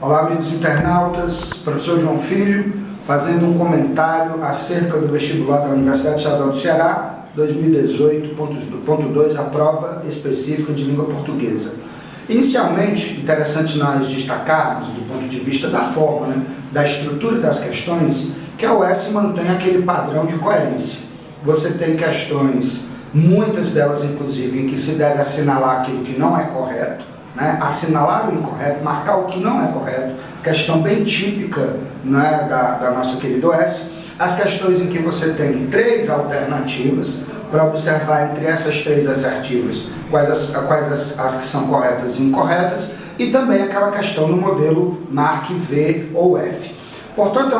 Olá, amigos internautas, professor João Filho, fazendo um comentário acerca do vestibular da Universidade Estadual do Ceará, 2018.2, a prova específica de língua portuguesa. Inicialmente, interessante nós destacarmos, do ponto de vista da forma, da estrutura das questões, que a UES mantém aquele padrão de coerência. Você tem questões, muitas delas inclusive, em que se deve assinalar aquilo que não é correto, assinalar o incorreto, marcar o que não é correto, questão bem típica da nossa querida UES. As questões em que você tem três alternativas para observar entre essas três assertivas quais as que são corretas e incorretas, e também aquela questão no modelo marque V ou F. Portanto,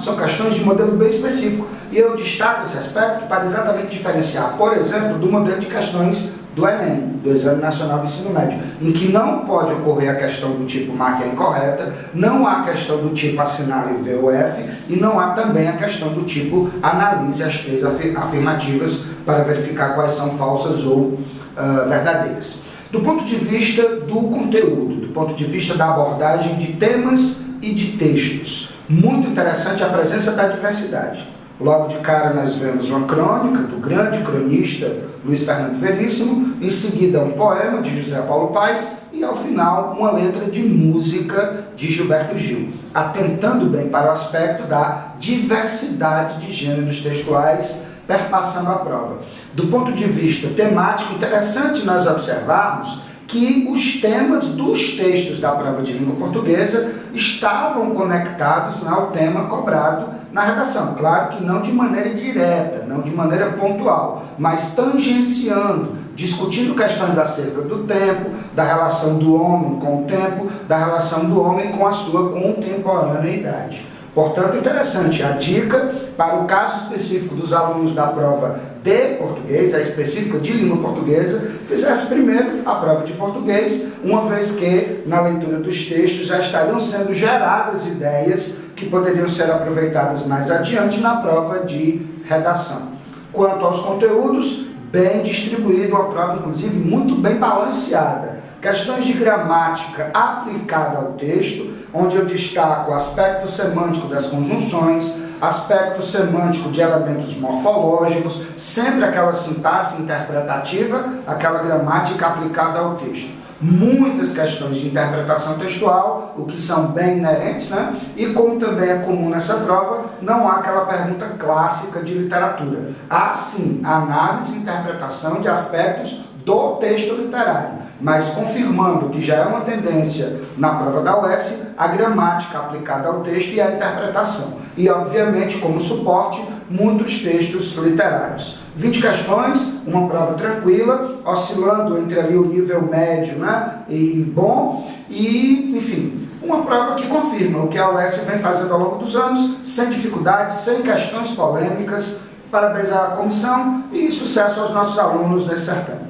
são questões de modelo bem específico, e eu destaco esse aspecto para exatamente diferenciar, por exemplo, do modelo de questões do Enem, do Exame Nacional do Ensino Médio, em que não pode ocorrer a questão do tipo marque a incorreta, não há a questão do tipo assinale V ou F, e não há também a questão do tipo analise as três afirmativas para verificar quais são falsas ou verdadeiras. Do ponto de vista do conteúdo, do ponto de vista da abordagem de temas e de textos, muito interessante a presença da diversidade. Logo de cara nós vemos uma crônica do grande cronista Luiz Fernando Veríssimo, em seguida um poema de José Paulo Paes e ao final uma letra de música de Gilberto Gil, atentando bem para o aspecto da diversidade de gêneros textuais perpassando a prova. Do ponto de vista temático, interessante nós observarmos que os temas dos textos da prova de língua portuguesa estavam conectados ao tema cobrado na redação. Claro que não de maneira direta, não de maneira pontual, mas tangenciando, discutindo questões acerca do tempo, da relação do homem com o tempo, da relação do homem com a sua contemporaneidade. Portanto, interessante a dica para o caso específico dos alunos da prova de português, a específica de língua portuguesa, fizesse primeiro a prova de português, uma vez que na leitura dos textos já estariam sendo geradas ideias que poderiam ser aproveitadas mais adiante na prova de redação. Quanto aos conteúdos, bem distribuído, uma prova inclusive muito bem balanceada. Questões de gramática aplicada ao texto, onde eu destaco o aspecto semântico das conjunções, aspecto semântico de elementos morfológicos, sempre aquela sintaxe interpretativa, aquela gramática aplicada ao texto. Muitas questões de interpretação textual, o que são bem inerentes, E como também é comum nessa prova, não há aquela pergunta clássica de literatura. Há sim análise e interpretação de aspectos do texto literário, mas confirmando que já é uma tendência na prova da UES, a gramática aplicada ao texto e a interpretação. E, obviamente, como suporte, muitos textos literários. 20 questões, uma prova tranquila, oscilando entre ali o nível médio e bom, e, enfim, uma prova que confirma o que a UES vem fazendo ao longo dos anos, sem dificuldades, sem questões polêmicas. Parabéns à comissão e sucesso aos nossos alunos nesse certame.